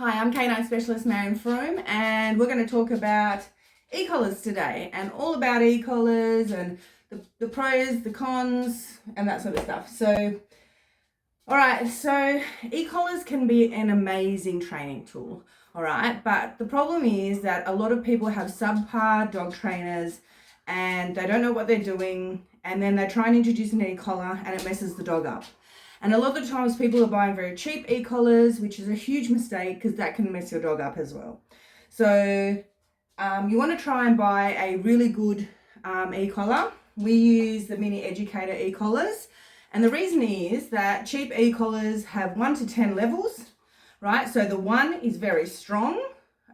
Hi, I'm Canine Specialist Marion Froome, and we're going to talk about e-collars today, and all about e-collars and the pros, the cons, and that sort of stuff. So, all right, so e-collars can be an amazing training tool, all right, but the problem is that a lot of people have subpar dog trainers and they don't know what they're doing, and then they try and introduce an e-collar and it messes the dog up. And a lot of the times people are buying very cheap e-collars, which is a huge mistake because that can mess your dog up as well. So you want to try and buy a really good e-collar. We use the mini educator e-collars. And the reason is that cheap e-collars have 1 to 10 levels, right? So the 1 is very strong,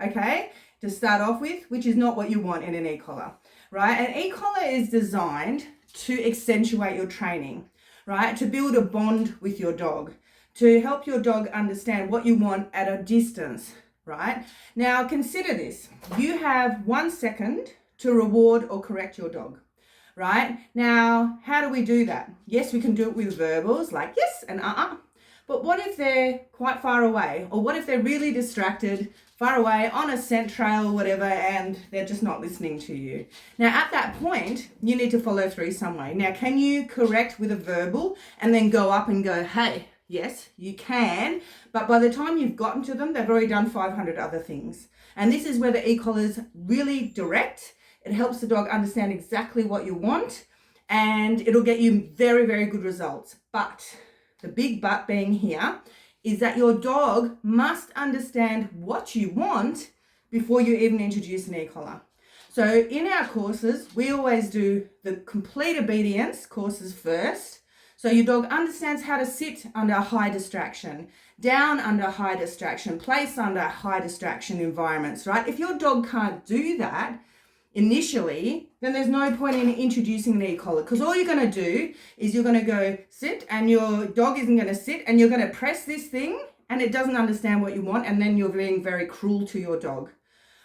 okay, to start off with, which is not what you want in an e-collar, right? An e-collar is designed to accentuate your training, right? To build a bond with your dog, to help your dog understand what you want at a distance, right? Now consider this, you have 1 second to reward or correct your dog, right? Now, how do we do that? Yes, we can do it with verbals like yes and but what if they're quite far away? Or what if they're really distracted, far away, on a scent trail or whatever, and they're just not listening to you? Now, at that point, you need to follow through some way. Now, can you correct with a verbal and then go up and go, hey, yes, you can, but by the time you've gotten to them, they've already done 500 other things. And this is where the e-collars really direct. It helps the dog understand exactly what you want, and it'll get you very, very good results. But the big but being here is that your dog must understand what you want before you even introduce an e-collar. So in our courses, we always do the complete obedience courses first. So your dog understands how to sit under high distraction, down under high distraction, place under high distraction environments, right? If your dog can't do that initially, then there's no point in introducing an e-collar, because all you're going to do is you're going to go sit and your dog isn't going to sit, and you're going to press this thing and it doesn't understand what you want, and then you're being very cruel to your dog,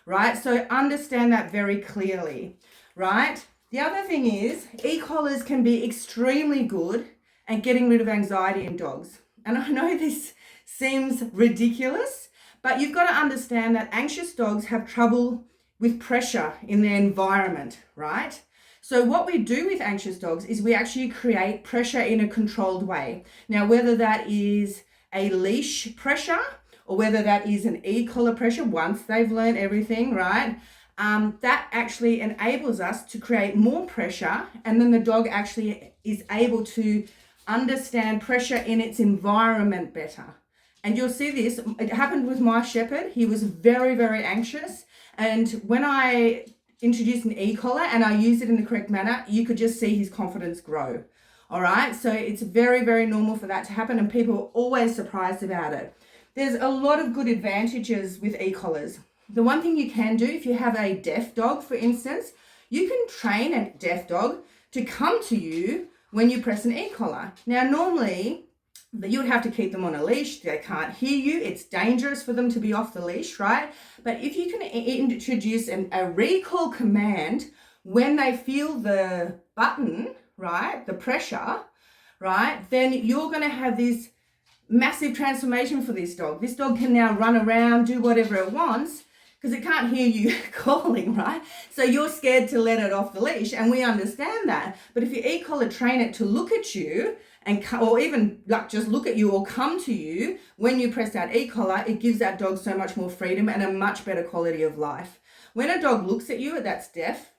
right? So understand that very clearly, right? The other thing is e-collars can be extremely good at getting rid of anxiety in dogs. And I know this seems ridiculous, but you've got to understand that anxious dogs have trouble with pressure in their environment, right? So what we do with anxious dogs is we actually create pressure in a controlled way. Now, whether that is a leash pressure or whether that is an e-collar pressure, once they've learned everything, right? That actually enables us to create more pressure, and then the dog actually is able to understand pressure in its environment better. And you'll see this, it happened with my shepherd. He was very, very anxious. And when I introduced an e-collar and I used it in the correct manner, you could just see his confidence grow. All right. So it's very, very normal for that to happen, and people are always surprised about it. There's a lot of good advantages with e-collars. The one thing you can do, if you have a deaf dog, for instance, you can train a deaf dog to come to you when you press an e-collar. Now, normally, you would have to keep them on a leash. They can't hear you. It's dangerous for them to be off the leash, right? But if you can introduce a recall command when they feel the button, right, the pressure, right, then you're going to have this massive transformation for this dog. This dog can now run around, do whatever it wants, because it can't hear you calling, right? So you're scared to let it off the leash, and we understand that. But if you e-collar train it to look at you, or even like just look at you or come to you when you press that e-collar, it gives that dog so much more freedom and a much better quality of life. When a dog looks at you that's deaf,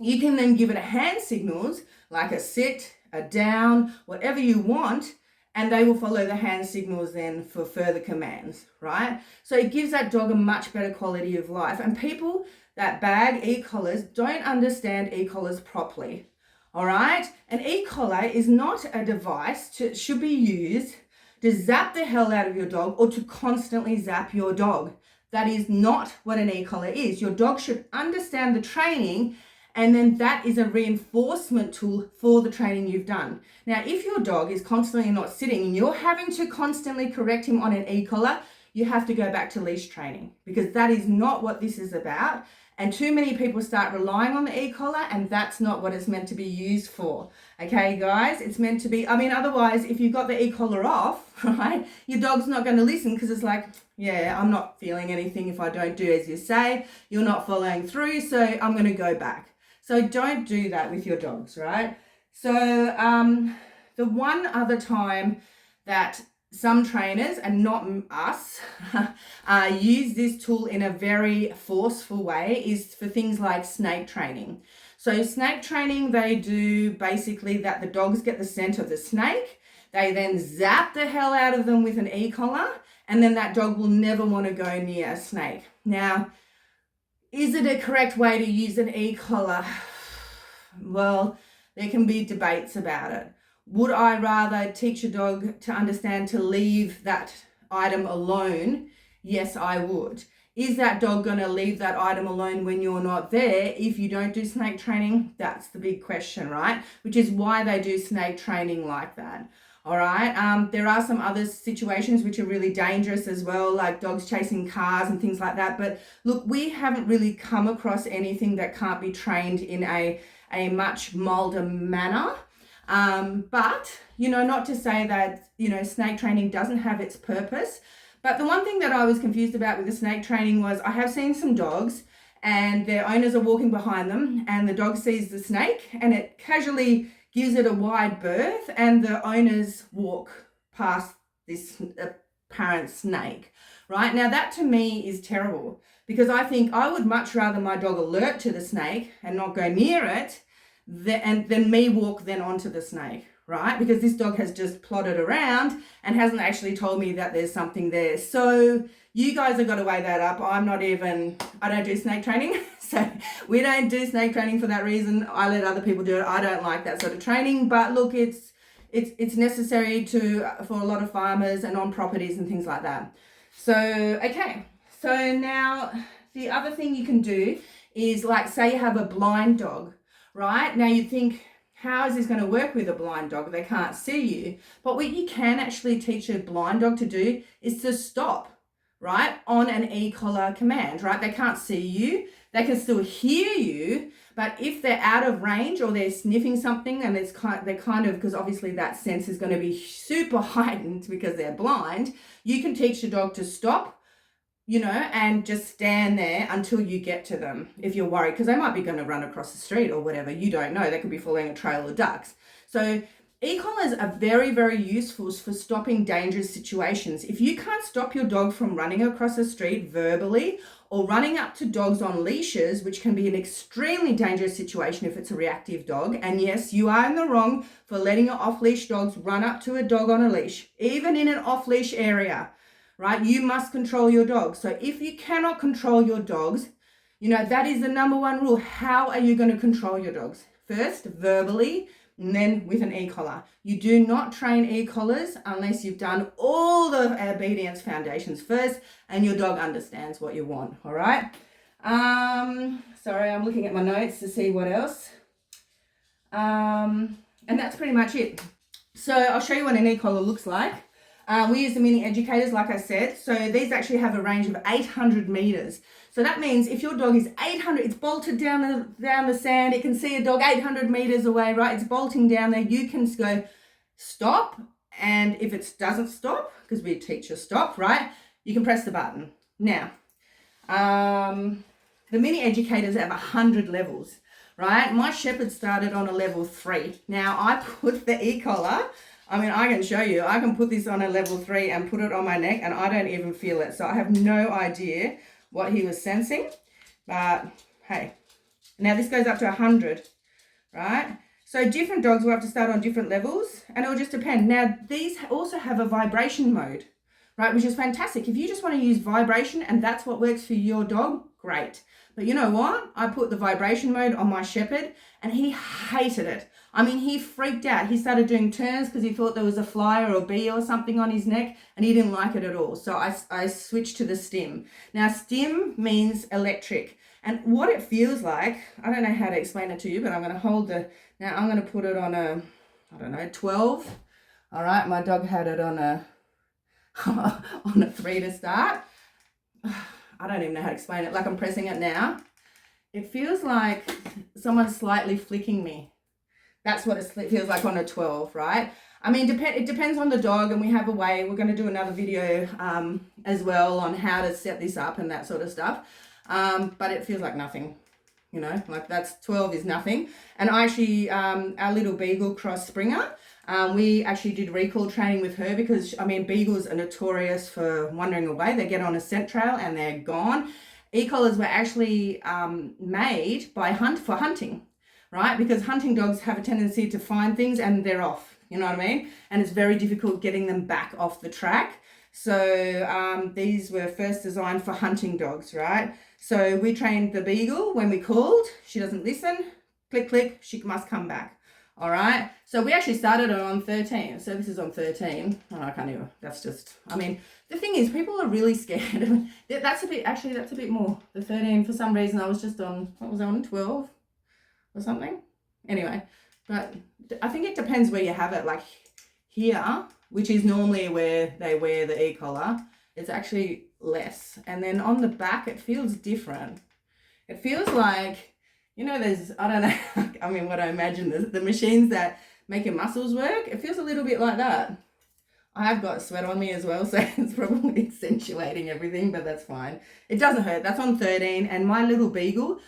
you can then give it a hand signals like a sit, a down, whatever you want, and they will follow the hand signals then for further commands, right? So it gives that dog a much better quality of life. And people that bag e-collars don't understand e-collars properly, all right? An e-collar is not a device should be used to zap the hell out of your dog or to constantly zap your dog. That is not what an e-collar is. Your dog should understand the training, and then that is a reinforcement tool for the training you've done. Now, if your dog is constantly not sitting and you're having to constantly correct him on an e-collar, you have to go back to leash training, because that is not what this is about. And too many people start relying on the e-collar, and that's not what it's meant to be used for. Okay, guys, it's meant to be, I mean, otherwise, if you've got the e-collar off, right, your dog's not going to listen because it's like, yeah, I'm not feeling anything if I don't do as you say. You're not following through, so I'm going to go back. So don't do that with your dogs, right? So the one other time that some trainers, and not us, use this tool in a very forceful way is for things like snake training. So snake training, they do basically that the dogs get the scent of the snake. They then zap the hell out of them with an e-collar, and then that dog will never want to go near a snake. Now, is it a correct way to use an e-collar? Well, there can be debates about it. Would I rather teach a dog to understand to leave that item alone? Yes, I would. Is that dog going to leave that item alone when you're not there if you don't do snake training? That's the big question, right? Which is why they do snake training like that. All right. There are some other situations which are really dangerous as well, like dogs chasing cars and things like that. But look, we haven't really come across anything that can't be trained in a much milder manner. But, you know, not to say that, you know, snake training doesn't have its purpose. But the one thing that I was confused about with the snake training was I have seen some dogs and their owners are walking behind them and the dog sees the snake and it casually gives it a wide berth and the owners walk past this apparent snake, right? Now that to me is terrible because I think I would much rather my dog alert to the snake and not go near it than me walk then onto the snake, right? Because this dog has just plodded around and hasn't actually told me that there's something there. So you guys have got to weigh that up. I don't do snake training. So we don't do snake training for that reason. I let other people do it. I don't like that sort of training, but look, it's necessary for a lot of farmers and on properties and things like that. So, okay. So now the other thing you can do is like, say you have a blind dog, right? Now you think, how is this going to work with a blind dog? They can't see you. But what you can actually teach a blind dog to do is to stop, right? On an e-collar command, right? They can't see you. They can still hear you. But if they're out of range or they're sniffing something and they're kind of, because obviously that sense is going to be super heightened because they're blind, you can teach the dog to stop, you know, and just stand there until you get to them if you're worried, because they might be going to run across the street or whatever. You don't know. They could be following a trail of ducks. So e-collars are very, very useful for stopping dangerous situations. If you can't stop your dog from running across the street verbally or running up to dogs on leashes, which can be an extremely dangerous situation if it's a reactive dog, and yes, you are in the wrong for letting your off-leash dogs run up to a dog on a leash, even in an off-leash area, right? You must control your dogs. So if you cannot control your dogs, you know, that is the number one rule. How are you going to control your dogs? First, verbally, and then with an e-collar. You do not train e-collars unless you've done all the obedience foundations first and your dog understands what you want, all right? Sorry, I'm looking at my notes to see what else. And that's pretty much it. So I'll show you what an e-collar looks like. We use the mini educators, like I said. So these actually have a range of 800 meters. So that means if your dog is 800, it's bolted down the sand. It can see a dog 800 meters away, right? It's bolting down there. You can go stop. And if it doesn't stop, because we teach you stop, right? You can press the button. Now, the mini educators have 100 levels, right? My shepherd started on a level 3. Now I put the e-collar, I mean, I can show you, I can put this on a level 3 and put it on my neck and I don't even feel it. So I have no idea what he was sensing, but hey, now this goes up to 100, right? So different dogs will have to start on different levels and it'll just depend. Now these also have a vibration mode, right? Which is fantastic. If you just want to use vibration and that's what works for your dog, great. But you know what? I put the vibration mode on my shepherd and he hated it. I mean, he freaked out. He started doing turns because he thought there was a fly or a bee or something on his neck and he didn't like it at all. So I switched to the stim. Now, stim means electric. And what it feels like, I don't know how to explain it to you, but I'm going to hold now I'm going to put it on a, I don't know, 12. All right, my dog had it on a, on a 3 to start. I don't even know how to explain it. Like I'm pressing it now. it feels like someone's slightly flicking me. That's what it feels like on a 12, right? I mean, it depends on the dog, and we have a way. We're going to do another video as well on how to set this up and that sort of stuff. But it feels like nothing, you know, like that's 12 is nothing. And I actually, our little Beagle Cross Springer, we actually did recall training with her because, I mean, Beagles are notorious for wandering away. They get on a scent trail and they're gone. E-collars were actually made for hunting, right? Because hunting dogs have a tendency to find things and they're off. You know what I mean? And it's very difficult getting them back off the track. So these were first designed for hunting dogs, right? So we trained the Beagle when we called. She doesn't listen. Click, click. She must come back. All right. So we actually started it on 13. So this is on 13. Oh, I can't even. That's just, I mean, the thing is, people are really scared. That's a bit more. The 13, for some reason, I was just on, what was I on? 12 or something? Anyway. But I think it depends where you have it. Like here, which is normally where they wear the e-collar, it's actually less. And then on the back, it feels different. It feels like, you know, there's, I don't know, I mean, what I imagine, the machines that make your muscles work, it feels a little bit like that. I have got sweat on me as well, so it's probably accentuating everything, but that's fine. It doesn't hurt. That's on 13. And my little Beagle,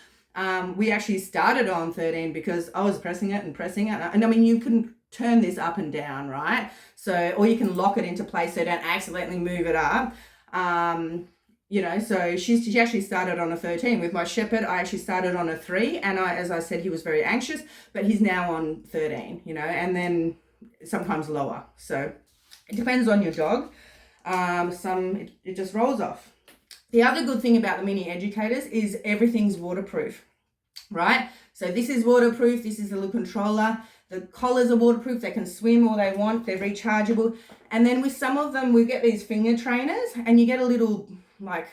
we actually started on 13 because I was pressing it. And I mean, you can turn this up and down, right? So, or you can lock it into place so don't accidentally move it up. You know, so she actually started on a 13. With my Shepherd, I actually started on a 3. And as I said, he was very anxious, but he's now on 13, you know, and then sometimes lower. So it depends on your dog. It just rolls off. The other good thing about the mini educators is everything's waterproof, right? So this is waterproof. This is a little controller. The collars are waterproof. They can swim all they want. They're rechargeable. And then with some of them, we get these finger trainers and you get a little like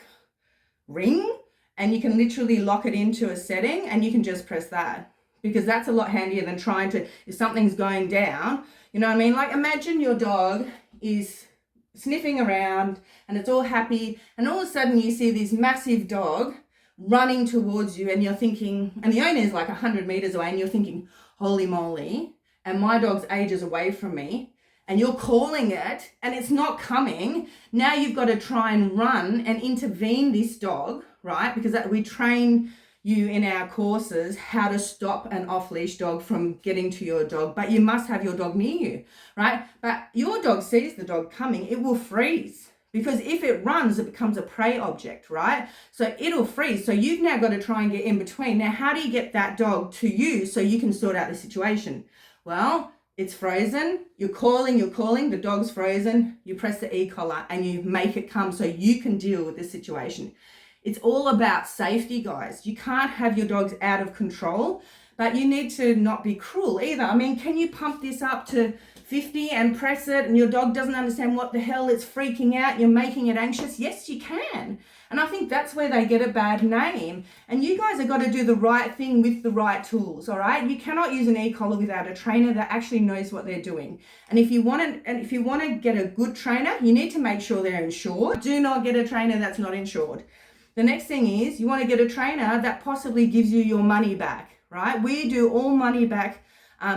ring and you can literally lock it into a setting and you can just press that, because that's a lot handier than trying to, if something's going down, you know what I mean? Like imagine your dog is sniffing around and it's all happy, and all of a sudden you see this massive dog running towards you and you're thinking, and the owner is like 100 meters away and you're thinking, holy moly, and my dog's ages away from me, and you're calling it and it's not coming. Now you've got to try and run and intervene this dog, right? Because we train you in our courses how to stop an off-leash dog from getting to your dog, but you must have your dog near you, right? But your dog sees the dog coming, it will freeze, because if it runs, it becomes a prey object, right? So it'll freeze. So you've now got to try and get in between. Now, how do you get that dog to you so you can sort out the situation? Well, it's frozen, you're calling, the dog's frozen, you press the e-collar and you make it come so you can deal with this situation. It's all about safety, guys. You can't have your dogs out of control, but you need to not be cruel either. I mean, can you pump this up to 50 and press it and your dog doesn't understand what the hell, it's freaking out, you're making it anxious? Yes, you can. And I think that's where they get a bad name. And you guys have got to do the right thing with the right tools, all right? You cannot use an e-collar without a trainer that actually knows what they're doing. And if you want to get a good trainer, you need to make sure they're insured. Do not get a trainer that's not insured. The next thing is you want to get a trainer that possibly gives you your money back, right? We do all money back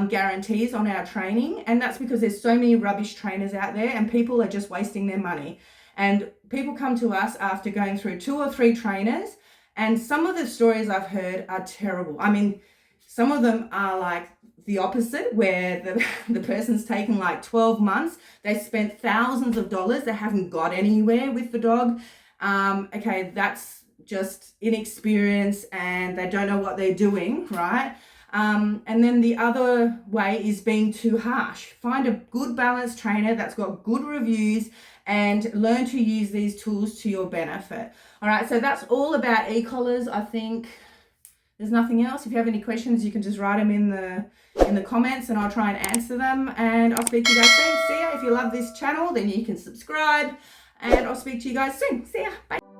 guarantees on our training, and that's because there's so many rubbish trainers out there and people are just wasting their money. And people come to us after going through 2 or 3 trainers, and some of the stories I've heard are terrible. I mean, some of them are like the opposite, where the person's taken like 12 months, they spent thousands of dollars, they haven't got anywhere with the dog. Okay, that's just inexperience and they don't know what they're doing, right? And then the other way is being too harsh. Find a good balanced trainer that's got good reviews and learn to use these tools to your benefit. All right, so that's all about e-collars. I think there's nothing else. If you have any questions, you can just write them in the comments and I'll try and answer them. And I'll speak to you guys soon. See ya. If you love this channel, then you can subscribe and I'll speak to you guys soon. See ya. Bye.